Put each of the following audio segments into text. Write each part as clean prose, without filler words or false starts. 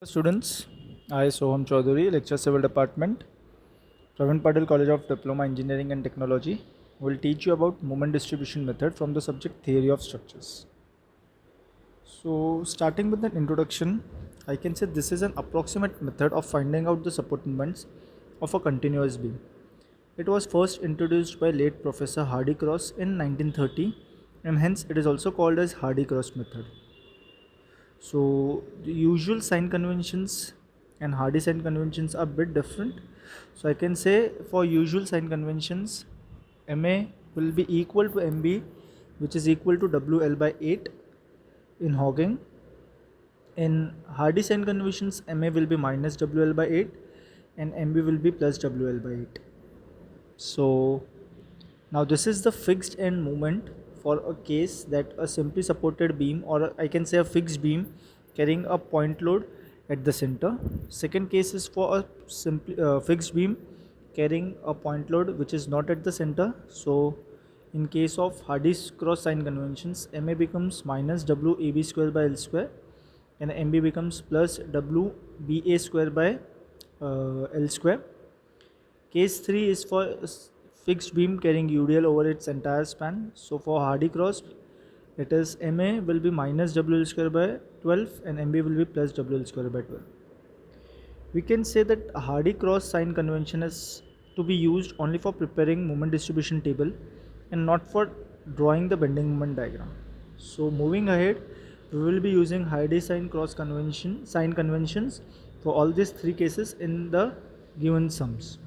Students, I Soham Chaudhary, Lecture Civil Department, Pravin Patil College of Diploma Engineering and Technology, will teach you about moment distribution method from the subject theory of structures. So, starting with an introduction, I can say this is an approximate method of finding out the support moments of a continuous beam. It was first introduced by late Professor Hardy-Cross in 1930, and hence it is also called as Hardy-Cross method. So the usual sign conventions and Hardy sign conventions are a bit different. So I can say for usual sign conventions, MA will be equal to MB, which is equal to WL by 8 in hogging. In Hardy sign conventions, MA will be minus WL by 8 and MB will be plus WL by 8. So now this is the fixed end moment for a case that a simply supported beam, or I can say a fixed beam carrying a point load at the center. Second case is for a simply fixed beam carrying a point load which is not at the center. So in case of Hardy's cross sign conventions, MA becomes minus WAB square by L square and MB becomes plus WBA square by L square. Case 3 is for fixed beam carrying UDL over its entire span. So for Hardy cross, it is MA will be minus WL square by 12 and MB will be plus WL square by 12. We can say that a Hardy cross sign convention is to be used only for preparing moment distribution table and not for drawing the bending moment diagram. So moving ahead, we will be using Hardy sign conventions for all these three cases in the given sums.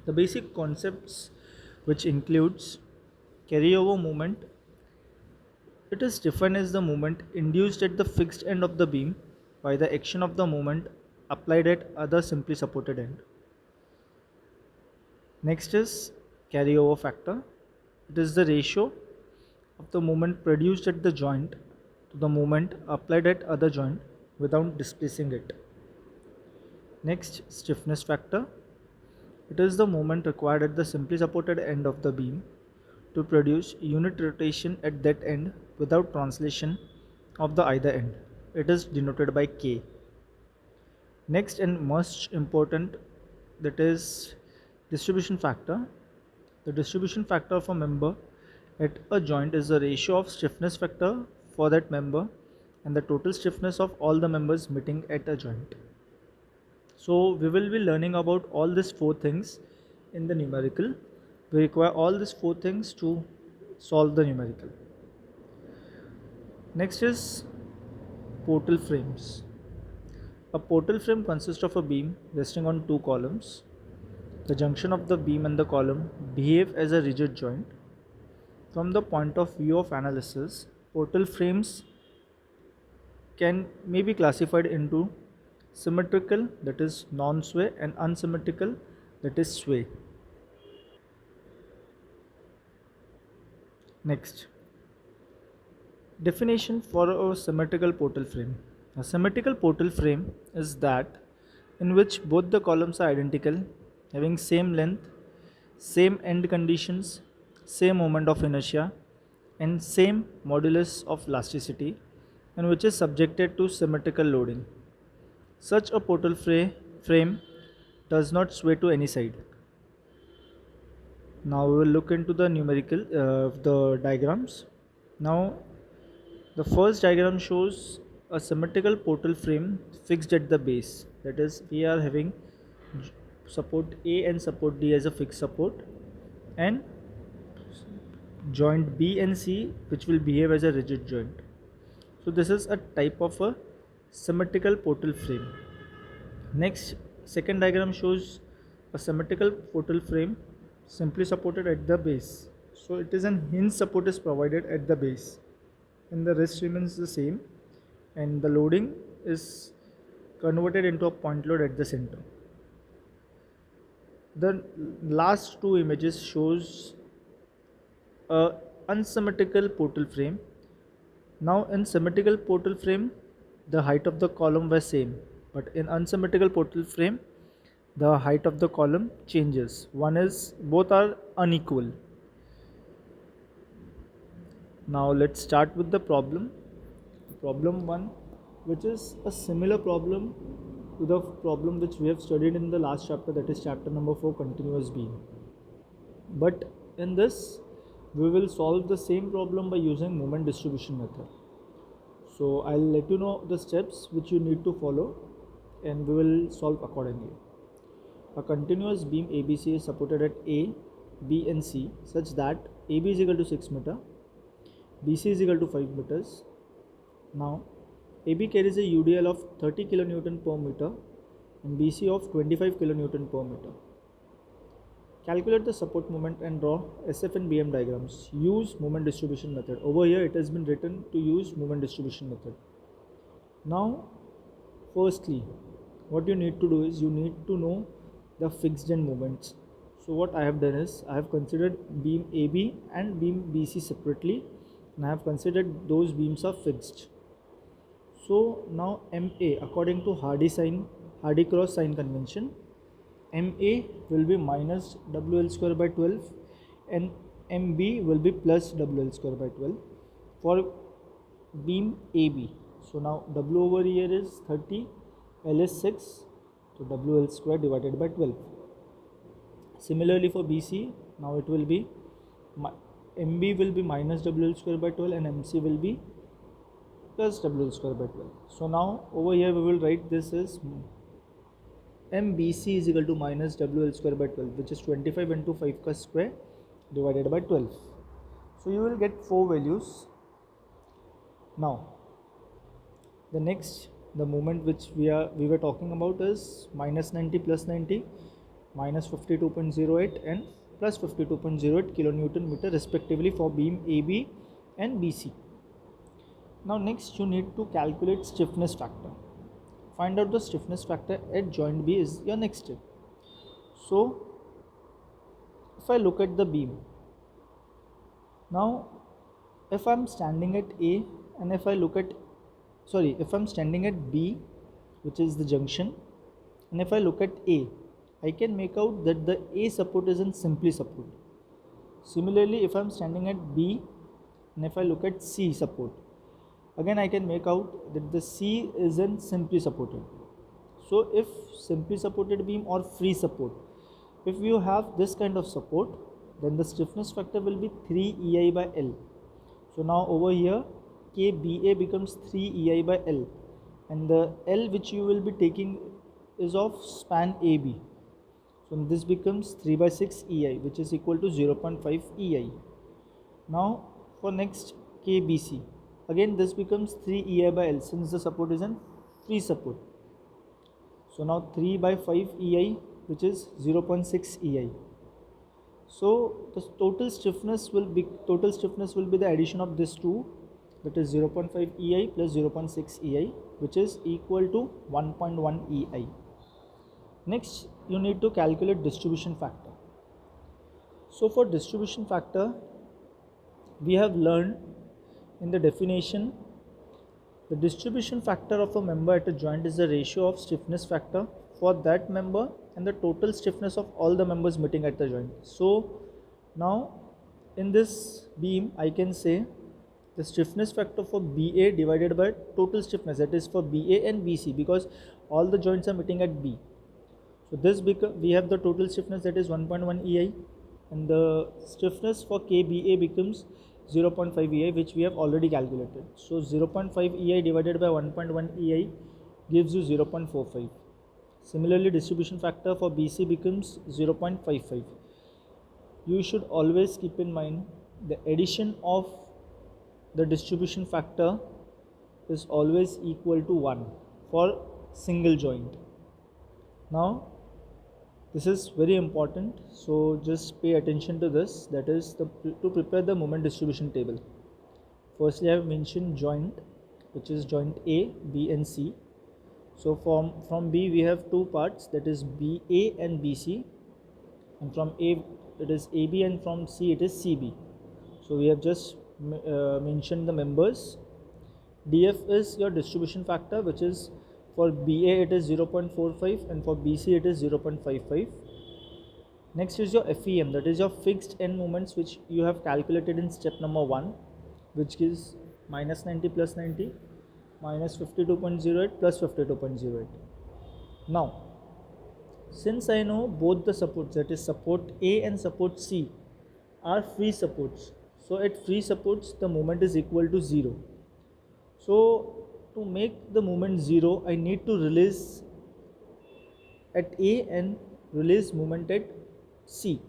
The basic concepts, which includes carryover moment, it is defined as the moment induced at the fixed end of the beam by the action of the moment applied at other simply supported end. Next is carryover factor. It is the ratio of the moment produced at the joint to the moment applied at other joint without displacing it. Next, stiffness factor. It is the moment required at the simply supported end of the beam to produce unit rotation at that end without translation of the either end. It is denoted by K. Next and most important, that is distribution factor. The distribution factor of a member at a joint is the ratio of stiffness factor for that member and the total stiffness of all the members meeting at a joint. So we will be learning about all these four things in the numerical. We require all these four things to solve the numerical. Next is portal frames. A portal frame consists of a beam resting on two columns. The junction of the beam and the column behave as a rigid joint. From the point of view of analysis, portal frames may be classified into symmetrical, that is non-sway, and unsymmetrical, that is sway. Next, definition for a symmetrical portal frame. A symmetrical portal frame is that in which both the columns are identical, having same length, same end conditions, same moment of inertia, and same modulus of elasticity, and which is subjected to symmetrical loading. Such a portal frame does not sway to any side. Now we will look into the numerical the diagrams. Now the first diagram shows a symmetrical portal frame fixed at the base. That is, we are having support A and support D as a fixed support, and joint B and C which will behave as a rigid joint. So this is a type of a symmetrical portal frame. Next, second diagram shows a symmetrical portal frame simply supported at the base. So it is an hinge support is provided at the base and the rest remains the same, and the loading is converted into a point load at the center. The last two images shows a unsymmetrical portal frame. Now in symmetrical portal frame, the height of the column was same, but in unsymmetrical portal frame, the height of the column changes. Both are unequal. Now let's start with the problem. Problem 1. which is a similar problem to the problem which we have studied in the last chapter, that is chapter number 4, continuous beam. But in this we will solve the same problem by using moment distribution method. So I'll let you know the steps which you need to follow and we will solve accordingly. A continuous beam ABC is supported at A, B and C such that AB is equal to 6 meter, BC is equal to 5 meters. Now AB carries a UDL of 30 kN per meter and BC of 25 kN per meter. Calculate the support moment and draw SF and BM diagrams. Use moment distribution method. Over here it has been written to use moment distribution method. Now firstly what you need to do is you need to know the fixed end moments. So what I have done is I have considered beam AB and beam BC separately and I have considered those beams are fixed. So now MA, according to Hardy cross sign convention, MA will be minus WL square by 12 and MB will be plus WL square by 12 for beam AB. So now W over here is 30, L is 6, so WL square divided by 12. Similarly for BC, now it will be MB will be minus WL square by 12 and MC will be plus WL square by 12. So now over here we will write this as MBC is equal to minus WL square by 12, which is 25 into 5 ka square divided by 12. So you will get 4 values. Now the moment which we were talking about is minus 90 plus 90, minus 52.08 and plus 52.08 kilonewton meter respectively for beam AB and BC. Now next you need to calculate stiffness factor. Find out the stiffness factor at joint B is your next step. So if I look at the beam, now if I'm standing at A and if I'm standing at B, which is the junction, and if I look at A, I can make out that the A support is in simply support. Similarly, if I'm standing at B and if I look at C support, again I can make out that the C is in simply supported. So if simply supported beam or free support, if you have this kind of support, then the stiffness factor will be 3 EI by L. So now over here KBA becomes 3 EI by L and the L which you will be taking is of span AB. So this becomes 3 by 6 EI, which is equal to 0.5 EI. Now for next KBC, again this becomes 3 EI by L since the support is in free support. So now 3 by 5 EI, which is 0.6 EI. So the total stiffness will be the addition of this two, that is 0.5 EI plus 0.6 EI, which is equal to 1.1 EI. Next you need to calculate distribution factor. So for distribution factor, we have learned in the definition, the distribution factor of a member at a joint is the ratio of stiffness factor for that member and the total stiffness of all the members meeting at the joint. So now in this beam I can say the stiffness factor for BA divided by total stiffness, that is for BA and BC, because all the joints are meeting at B. So this we have the total stiffness, that is 1.1 EI, and the stiffness for KBA becomes 0.5 EI, which we have already calculated. So 0.5 EI divided by 1.1 EI gives you 0.45. Similarly, distribution factor for BC becomes 0.55. You should always keep in mind the addition of the distribution factor is always equal to 1 for single joint. Now this is very important, so just pay attention to this, that is to prepare the moment distribution table. Firstly I have mentioned joint, which is joint A, B and C. So from B we have two parts, that is BA and BC, and from A it is AB and from C it is CB. So we have just mentioned the members. DF is your distribution factor, which is for BA it is 0.45 and for BC it is 0.55. Next is your FEM, that is your fixed end moments, which you have calculated in step number 1, which is minus 90 plus 90, minus 52.08 plus 52.08. Now, since I know both the supports, that is support A and support C, are free supports, so at free supports the moment is equal to 0. So to make the moment 0, I need to release at A and release moment at C.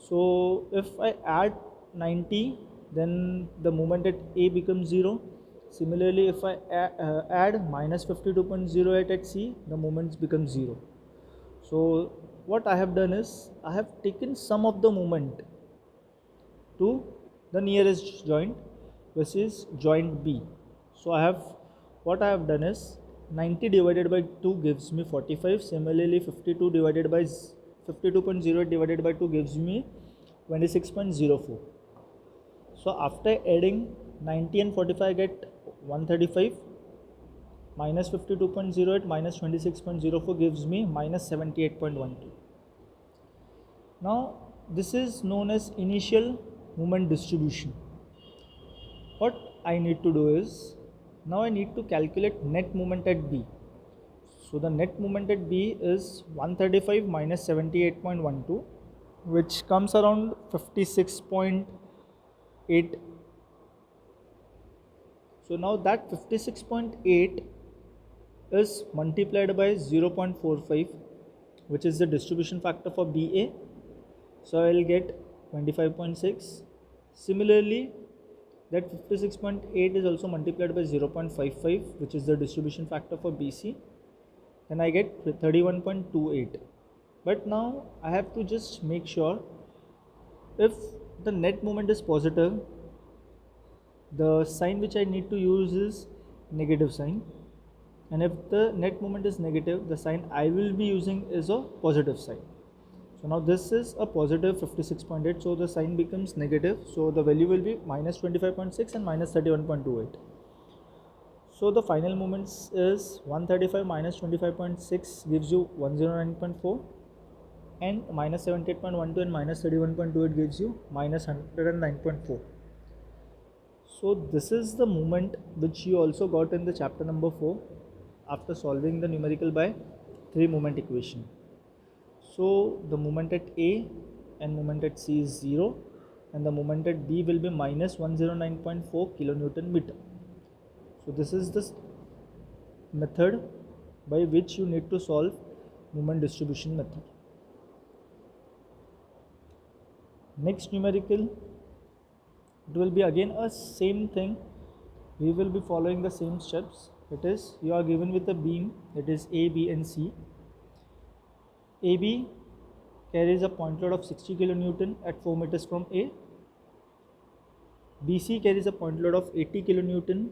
So if I add 90, then the moment at A becomes 0. Similarly, if I add minus 52.08 at C, the moments become 0. So what I have done is, I have taken sum of the moment to the nearest joint, which is joint B. So what I have done is, 90 divided by 2 gives me 45. Similarly, 52.08 divided by 2 gives me 26.04. So after adding 90 and 45, I get 135. Minus 52.08 minus 26.04 gives me minus 78.12. Now this is known as initial moment distribution. What I need to do is, now I need to calculate net moment at B. So the net moment at B is 135 minus 78.12, which comes around 56.8. So now that 56.8 is multiplied by 0.45, which is the distribution factor for BA. So I will get 25.6. Similarly, that 56.8 is also multiplied by 0.55, which is the distribution factor for BC. Then I get 31.28. But now I have to just make sure, if the net moment is positive, the sign which I need to use is negative sign. And if the net moment is negative, the sign I will be using is a positive sign. So now this is a positive 56.8, so the sign becomes negative, so the value will be minus 25.6 and minus 31.28. So the final moments is 135 minus 25.6 gives you 109.4, and minus 78.12 and minus 31.28 gives you minus 109.4. So this is the moment which you also got in the chapter number 4 after solving the numerical by 3 moment equation. So the moment at A and moment at C is 0, and the moment at B will be minus 109.4 kilonewton meter. So this is the method by which you need to solve moment distribution method. Next numerical, it will be again a same thing. We will be following the same steps. It is, you are given with a beam, that is A, B and C. AB carries a point load of 60 kilonewton at 4 meters from A. BC carries a point load of 80 kilonewton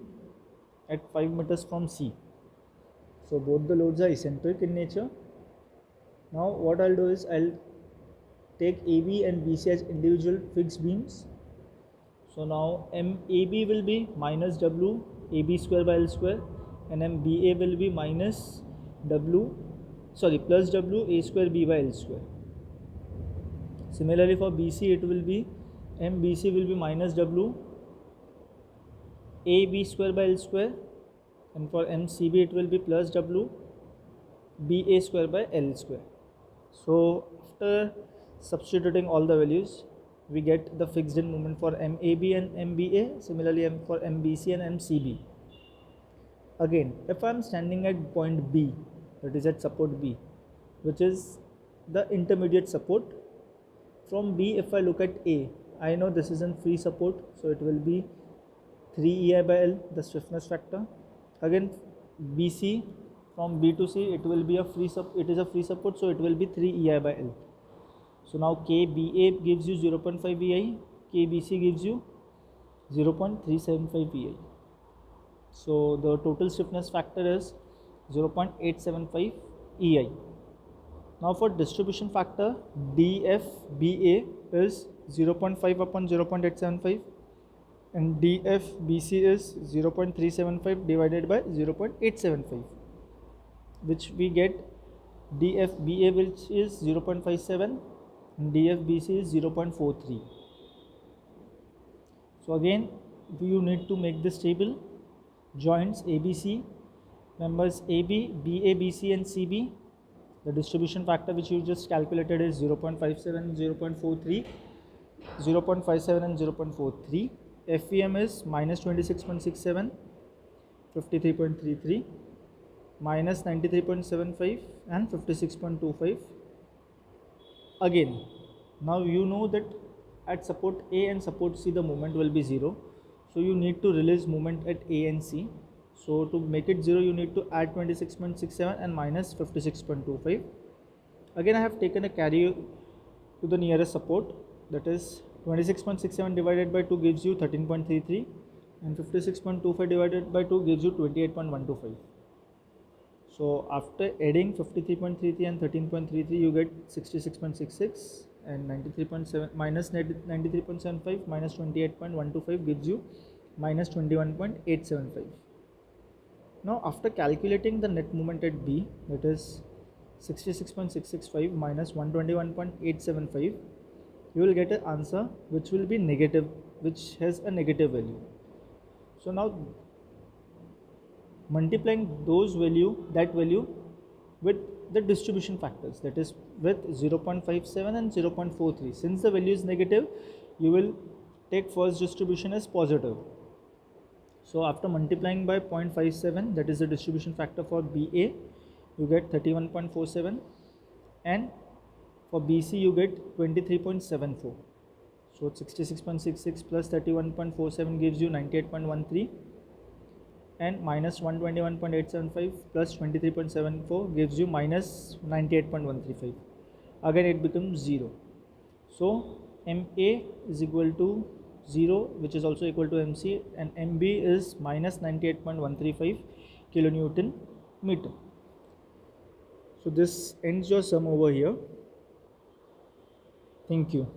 at 5 meters from C. So both the loads are eccentric in nature. Now what I'll do is, I'll take AB and BC as individual fixed beams. So now MAB will be minus W AB square by L square, and MBA will be plus W A square B by L square. Similarly for BC, it will be MBC will be minus W AB square by L square, and for MCB it will be plus W BA square by L square. So after substituting all the values, we get the fixed end moment for MAB and MBA, similarly for MBC and MCB. Again, if I am standing at point B, that is at support B, which is the intermediate support, from B if I look at A, I know this is in free support, so it will be 3 EI by L, the stiffness factor. Again BC, from B to C, it will be a free support, so it will be 3 EI by L. So now KBA gives you 0.5 EI, KBC gives you 0.375 EI. So the total stiffness factor is 0.875 EI. Now for distribution factor, DFBA is 0.5 upon 0.875, and DFBC is 0.375 divided by 0.875, which we get DFBA, which is 0.57, and DFBC is 0.43. So again you need to make this table. joints ABC, members AB, BA, BC and CB. The distribution factor which you just calculated is 0.57, 0.43, 0.57 and 0.43. FEM is minus 26.67, 53.33, minus 93.75 and 56.25. Again, now you know that at support A and support C the moment will be 0. So you need to release moment at A and C. So to make it 0 you need to add 26.67 and minus 56.25. Again I have taken a carry to the nearest support, that is 26.67 divided by 2 gives you 13.33 and 56.25 divided by 2 gives you 28.125. So after adding 53.33 and 13.33 you get 66.66 and 93.7 minus 93.75 minus 28.125 gives you minus 21.875. Now after calculating the net moment at B, that is 66.665 minus 121.875, you will get an answer which will be negative, which has a negative value. So now multiplying that value with the distribution factors, that is with 0.57 and 0.43. Since the value is negative, you will take first distribution as positive. So after multiplying by 0.57, that is the distribution factor for BA, you get 31.47 and for BC you get 23.74. So 66.66 plus 31.47 gives you 98.13 and minus 121.875 plus 23.74 gives you minus 98.135. Again it becomes 0. So MA is equal to 0, which is also equal to MC, and MB is minus 98.135 kilonewton meter. So this ends your sum over here. Thank you.